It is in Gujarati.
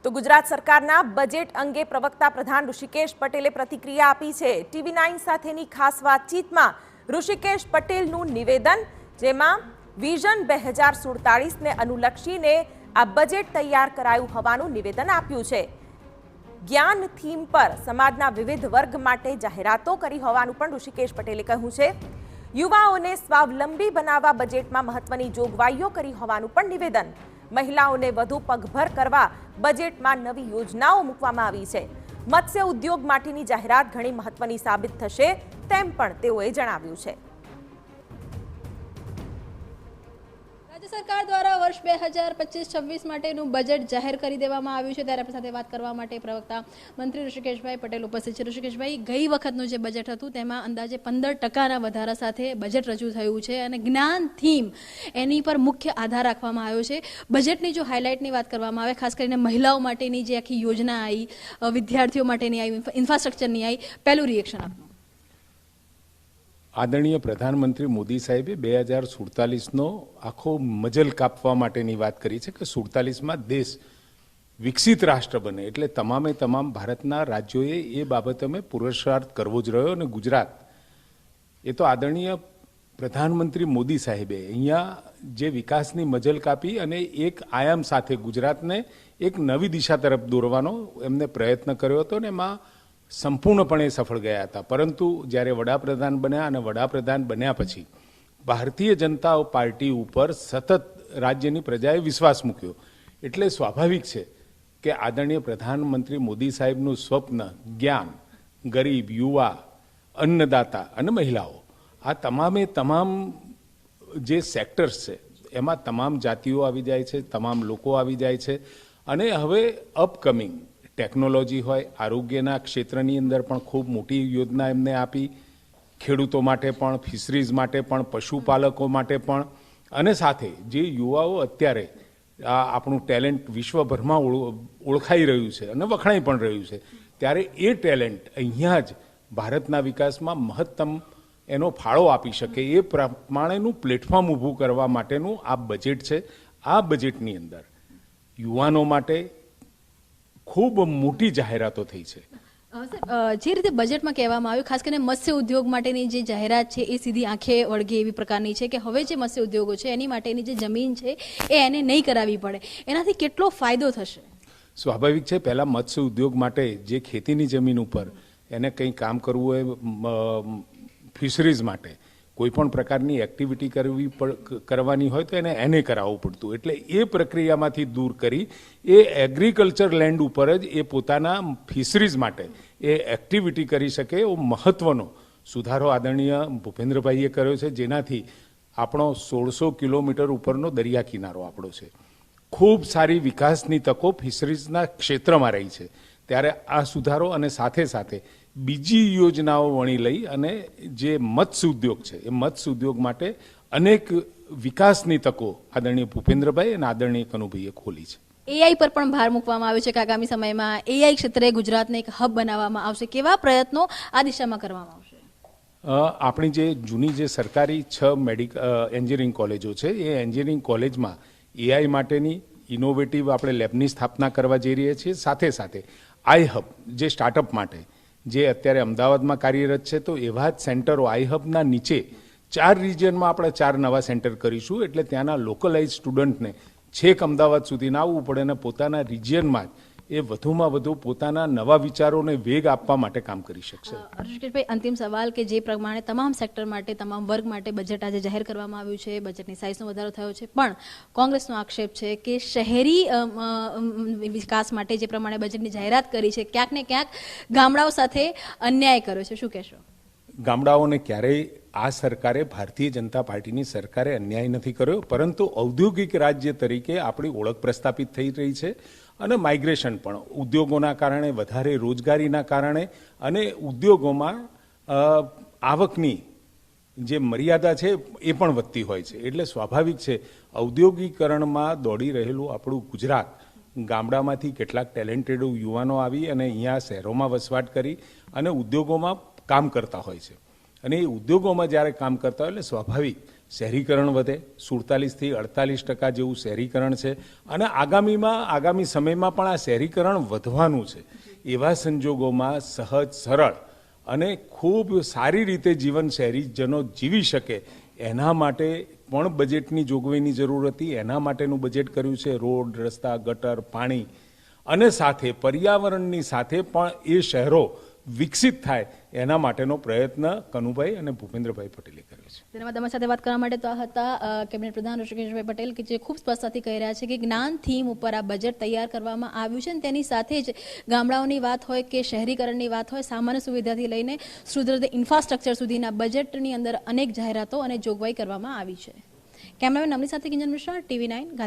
તો ગુજરાત સરકારના બજેટ અંગે પ્રવક્તા પ્રધાન ઋષિકેશ પટેલે પ્રતિક્રિયા આપી છે। TV9 સાથેની ખાસ વાતચીતમાં ઋષિકેશ પટેલનું નિવેદન, જેમાં વિઝન 2047ને અનુલક્ષીને આ બજેટ તૈયાર કરાયું હોવાનું નિવેદન આપ્યું છે। જ્ઞાન થીમ પર સમાજના વિવિધ વર્ગ માટે જાહેરાતો કરી હોવાનું પણ ઋષિકેશ પટેલે કહ્યું છે। યુવાઓને સ્વાવલંબી બનાવવા બજેટમાં મહત્વની જોગવાઈઓ કરી હોવાનું પણ નિવેદન। મહિલાઓને વધુ પગભર કરવા બજેટમાં નવી યોજનાઓ મૂકવામાં આવી છે। મત્સ્ય ઉદ્યોગ માટેની જાહેરાત ઘણી મહત્વની સાબિત થશે તેમ પણ તેઓએ જણાવ્યું છે। રાજ્ય સરકાર દ્વારા વર્ષ 2025-26 માટેનું બજેટ જાહેર કરી દેવામાં આવ્યું છે, ત્યારે આપણી સાથે વાત કરવા માટે પ્રવક્તા મંત્રી ઋષિકેશભાઈ પટેલ ઉપસ્થિત છે। ઋષિકેશભાઈ, ગઈ વખતનું જે બજેટ હતું તેમાં અંદાજે 15% વધારા સાથે બજેટ રજૂ થયું છે અને જ્ઞાન થીમ એની પર મુખ્ય આધાર રાખવામાં આવ્યો છે। બજેટની જો હાઇલાઇટની વાત કરવામાં આવે, ખાસ કરીને મહિલાઓ માટેની જે આખી યોજના આવી, વિદ્યાર્થીઓ માટેની આવી, ઇન્ફ્રાસ્ટ્રક્ચરની આવી, પહેલું રિએક્શન આપનું। આદરણીય પ્રધાનમંત્રી મોદી સાહેબે 2047નો આખો મજલ કાપવા માટેની વાત કરી છે કે 47માં દેશ વિકસિત રાષ્ટ્ર બને, એટલે તમામ ભારતના રાજ્યોએ એ બાબતે અમે પુરુષાર્થ કરવો જ રહ્યો। અને ગુજરાત, એ તો આદરણીય પ્રધાનમંત્રી મોદી સાહેબે અહીંયા જે વિકાસની મજલ કાપી અને એક આયામ સાથે ગુજરાતને એક નવી દિશા તરફ દોરવાનો એમને પ્રયત્ન કર્યો હતો ને એમાં સંપૂર્ણપણે સફળ ગયા હતા। પરંતુ જ્યારે વડાપ્રધાન બન્યા અને વડાપ્રધાન બન્યા પછી ભારતીય જનતા પાર્ટી ઉપર સતત રાજ્યની પ્રજાએ વિશ્વાસ મૂક્યો, એટલે સ્વાભાવિક છે કે આદરણીય પ્રધાનમંત્રી મોદી સાહેબનું સ્વપ્ન જ્ઞાન, ગરીબ, યુવા, અન્નદાતા અને મહિલાઓ, આ તમામ જે સેક્ટર્સ છે એમાં તમામ જાતિઓ આવી જાય છે, તમામ લોકો આવી જાય છે। અને હવે અપકમિંગ ટેકનોલોજી હોય, આરોગ્યના ક્ષેત્રની અંદર પણ ખૂબ મોટી યોજના એમને આપી, ખેડૂતો માટે પણ, ફિશરીઝ માટે પણ, પશુપાલકો માટે પણ, અને સાથે જે યુવાઓ અત્યારે આપણું ટેલેન્ટ વિશ્વભરમાં ઓળખાઈ રહ્યું છે અને વખણાઈ પણ રહ્યું છે, ત્યારે એ ટેલેન્ટ અહીંયા જ ભારતના વિકાસમાં મહત્તમ એનો ફાળો આપી શકે એ પ્રમાણેનું પ્લેટફોર્મ ઊભું કરવા માટેનું આ બજેટ છે। આ બજેટની અંદર યુવાનો માટે ખૂબ મોટી જાહેરાતો થઈ છે। જે રીતે બજેટમાં કહેવામાં આવ્યું, ખાસ કરીને મત્સ્ય ઉદ્યોગ માટેની જે જાહેરાત છે એ સીધી આંખે વળગે એવી પ્રકારની છે કે હવે જે મત્સ્ય ઉદ્યોગો છે એની માટેની જે જમીન છે એ એને નહીં કરાવવી પડે, એનાથી કેટલો ફાયદો થશે? સ્વાભાવિક છે, પહેલાં મત્સ્ય ઉદ્યોગ માટે જે ખેતીની જમીન ઉપર એને કંઈ કામ કરવું હોય, ફિશરીઝ માટે કોઈ પણ પ્રકારની એક્ટિવિટી કરવાની હોય તો એને કરાવવું પડતું, એટલે એ પ્રક્રિયામાંથી દૂર કરી એ એગ્રીકલ્ચર લેન્ડ ઉપર જ એ પોતાના ફિશરીઝ માટે એ એક્ટિવિટી કરી શકે એવો મહત્વનો સુધારો આદરણીય ભૂપેન્દ્રભાઈએ કર્યો છે, જેનાથી આપણો 1600 કિલોમીટર ઉપરનો દરિયા કિનારો આપણો છે, ખૂબ સારી વિકાસની તકો ફિશરીઝના ક્ષેત્રમાં રહી છે। ત્યારે આ સુધારો અને સાથે બીજી યોજનાઓ વણી લઈ અને જે મત્સ્ય ઉદ્યોગ છે એ મત્સ્ય ઉદ્યોગ માટે અનેક વિકાસની તકો આદરણીય ભૂપેન્દ્રભાઈ અને આદરણીય કનુભાઈએ ખોલી છે। એઆઈ પર પણ ભાર મૂકવામાં આવ્યો છે કે આગામી સમયમાં એઆઈ ક્ષેત્રે ગુજરાતને એક હબ બનાવવામાં આવશે, કેવા પ્રયત્નો આ દિશામાં કરવામાં આવશે? આપણી જે જૂની જે સરકારી 6 એન્જિનિયરિંગ કોલેજો છે એ એન્જિનિયરિંગ કોલેજમાં એઆઈ માટેની ઇનોવેટિવ આપણે લેબની સ્થાપના કરવા જઈ રહ્યા છીએ। સાથે આઈ હબ જે સ્ટાર્ટઅપ માટે જે અત્યારે અમદાવાદમાં કાર્યરત છે, તો એવા જ સેન્ટરો આઈ હબના નીચે 4 રિજિયનમાં આપણે 4 નવા સેન્ટર કરીશું, એટલે ત્યાંના લોકલાઇઝ સ્ટુડન્ટને છેક અમદાવાદ સુધી ના આવવું પડે અને પોતાના રિજિયનમાં જ એ વધુમાં વધુ પોતાના નવા વિચારોને વેગ આપવા માટે કામ કરી શકશે। ઋષિકેશભાઈ, અંતિમ સવાલ કે જે પ્રમાણે તમામ સેક્ટર માટે, તમામ વર્ગ માટે બજેટ આજે જાહેર કરવામાં આવ્યું છે, બજેટની સાઇઝનો વધારો થયો છે, પણ કોંગ્રેસનો આક્ષેપ છે કે શહેરી વિકાસ માટે જે પ્રમાણે બજેટની જાહેરાત કરી છે, ક્યાંક ને ક્યાંક ગામડાઓ સાથે અન્યાય કર્યો છે, શું કહેશો? ગામડાઓને ક્યારેય આ સરકારે, ભારતીય જનતા પાર્ટીની સરકારે અન્યાય નથી કર્યો, પરંતુ ઔદ્યોગિક રાજ્ય તરીકે આપણી ઓળખ પ્રસ્થાપિત થઈ રહી છે અને માઇગ્રેશન પણ ઉદ્યોગોના કારણે, વધારે રોજગારીના કારણે અને ઉદ્યોગોમાં આવકની જે મર્યાદા છે એ પણ વધતી હોય છે, એટલે સ્વાભાવિક છે ઔદ્યોગિકરણમાં દોડી રહેલું આપણું ગુજરાત ગામડામાંથી કેટલાક ટેલેન્ટેડ યુવાનો આવી અને અહીંયા શહેરોમાં વસવાટ કરી અને ઉદ્યોગોમાં કામ કરતા હોય છે, અને એ ઉદ્યોગોમાં જ્યારે કામ કરતા હોય એટલે સ્વાભાવિક શહેરીકરણ વધે, 47થી 48% જેવું શહેરીકરણ છે અને આગામી સમયમાં પણ આ શહેરીકરણ વધવાનું છે. એવા સંજોગોમાં સહજ, સરળ અને ખૂબ સારી રીતે જીવન શહેરીજનો જીવી શકે એના માટે પણ બજેટની જોગવાઈની જરૂર હતી. એના માટેનું બજેટ કર્યું છે. રોડ, રસ્તા, ગટર, પાણી અને સાથે પર્યાવરણની સાથે પણ એ શહેરો વિકસિત થાય એના માટેનો પ્રયત્ન કનુભાઈ અને ભૂપેન્દ્રભાઈ પટેલે કર્યો છે. તેના બાદ અમારી સાથે વાત કરવા માટે તો આ હતા કેબિનેટ પ્રધાન ઋષિકેશભાઈ પટેલ કે જે ખૂબ સ્પષ્ટતાથી કહી રહ્યા છે કે જ્ઞાન થીમ ઉપર આ બજેટ તૈયાર કરવામાં આવ્યું છે અને તેની સાથે જ ગામડાઓની વાત હોય કે શહેરીકરણની વાત હોય, સામાન્ય સુવિધાથી લઈને સુદૃઢ ઇન્ફ્રાસ્ટ્રક્ચર સુધીના બજેટની અંદર અનેક જાહેરાતો અને જોગવાઈ કરવામાં આવી છે. કેમેરામેન નમની સાથે કિંજન મિશ્રા, TV9.